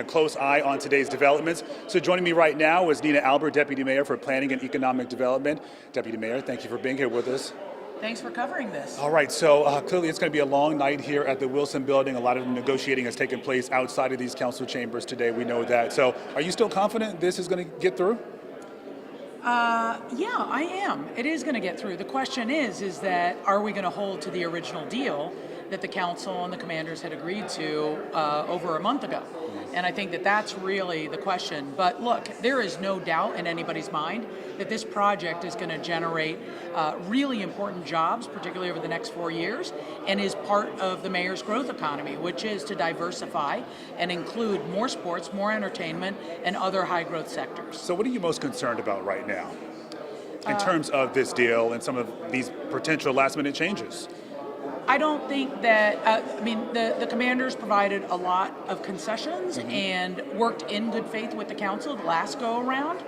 A close eye on today's developments. So joining me right now is Nina Albert, Deputy Mayor for Planning and Economic Development. Deputy Mayor, thank you for being here with us. Thanks for covering this. All right, so clearly it's going to be a long night here at the Wilson Building. A lot of negotiating has taken place outside of these council chambers today. We know that. So are you still confident this is going to get through? Yeah, I am. It is going to get through. The question is that are we going to hold to the original deal that the council and the commanders had agreed to over a month ago? And I think that that's really the question. But look, there is no doubt in anybody's mind that this project is going to generate really important jobs, particularly over the next 4 years, and is part of the mayor's growth economy, which is to diversify and include more sports, more entertainment, and other high growth sectors. So what are you most concerned about right now in terms of this deal and some of these potential last minute changes? I don't think that, the commanders provided a lot of concessions and worked in good faith with the council the last go around,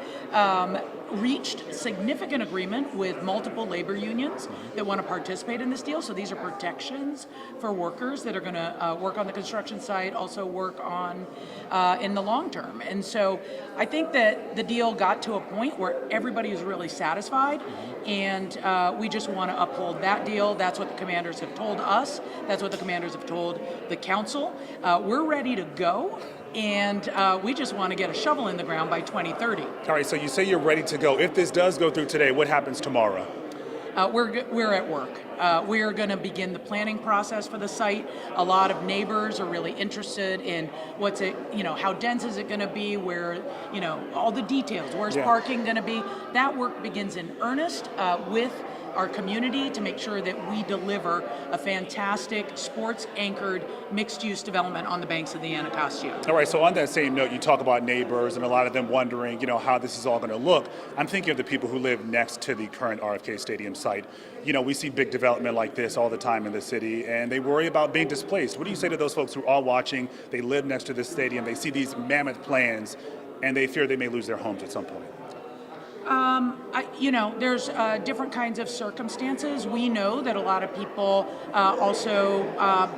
reached significant agreement with multiple labor unions that want to participate in this deal. So these are protections for workers that are going to work on the construction site, also work on in the long term. And so I think that the deal got to a point where everybody is really satisfied, and we just want to uphold that deal. That's what the commanders have told us. That's what the commanders have told the council. We're ready to go, and we just want to get a shovel in the ground by 2030. All right, so you say you're ready to go. If this does go through today, what happens tomorrow? We're at work. We are going to begin the planning process for the site. A lot of neighbors are really interested in how dense is it going to be, where, all the details. Where's parking going to be? That work begins in earnest with our community to make sure that we deliver a fantastic sports-anchored mixed-use development on the banks of the Anacostia. All right, so on that same note, you talk about neighbors and a lot of them wondering, how this is all going to look. I'm thinking of the people who live next to the current RFK Stadium site. We see big development like this all the time in the city, and they worry about being displaced. What do you say to those folks who are watching, they live next to this stadium, they see these mammoth plans, and they fear they may lose their homes at some point? There's different kinds of circumstances. We know that a lot of people also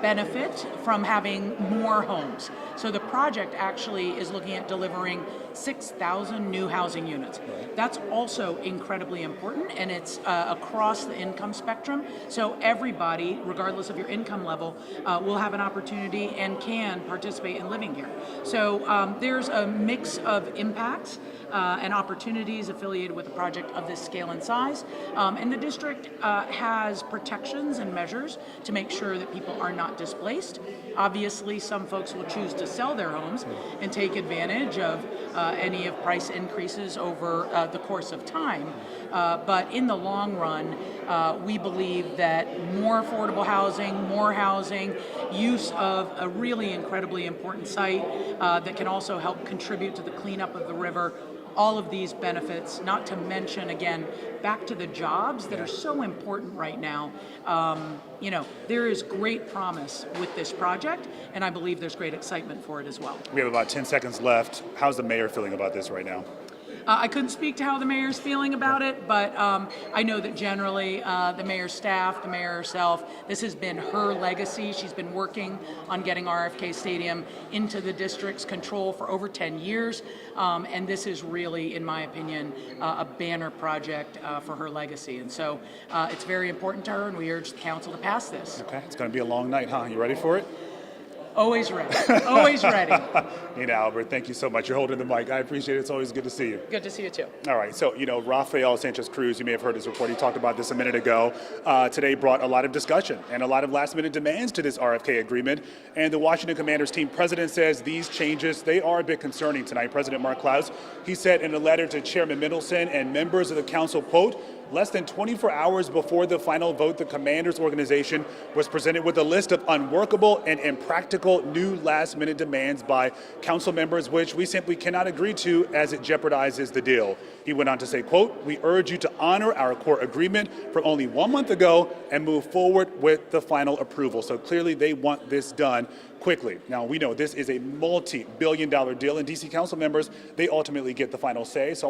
benefit from having more homes. So the project actually is looking at delivering 6,000 new housing units. That's also incredibly important, and it's across the income spectrum. So everybody, regardless of your income level, will have an opportunity and can participate in living here. So there's a mix of impacts and opportunities affiliated with a project of this scale and size. And the district has protections and measures to make sure that people are not displaced. Obviously, some folks will choose to sell their homes and take advantage of any of price increases over the course of time. But in the long run, we believe that more affordable housing, more housing, use of a really incredibly important site that can also help contribute to the cleanup of the river. All of these benefits, not to mention, again, back to the jobs that are so important right now. There is great promise with this project, and I believe there's great excitement for it as well. We have about 10 seconds left. How's the mayor feeling about this right now? I couldn't speak to how the mayor's feeling about it, but I know that generally the mayor's staff, the mayor herself, this has been her legacy. She's been working on getting RFK Stadium into the district's control for over 10 years, and this is really, in my opinion, a banner project for her legacy. And so it's very important to her, and we urge the council to pass this. Okay, it's going to be a long night, huh? You ready for it? Always ready. Always ready. Nina Albert, thank you so much. You're holding the mic. I appreciate it. It's always good to see you. Good to see you too. All right. So, Rafael Sanchez Cruz, you may have heard his report. He talked about this a minute ago. Today brought a lot of discussion and a lot of last minute demands to this RFK agreement. And the Washington Commanders team president says these changes, they are a bit concerning tonight. President Mark Klaus, he said in a letter to Chairman Middleton and members of the council, quote, less than 24 hours before the final vote, the Commanders organization was presented with a list of unworkable and impractical new last-minute demands by council members, which we simply cannot agree to as it jeopardizes the deal. He went on to say, quote, we urge you to honor our core agreement from only 1 month ago and move forward with the final approval. So clearly they want this done quickly. Now, we know this is a multi-billion-dollar deal, and DC council members, they ultimately get the final say. So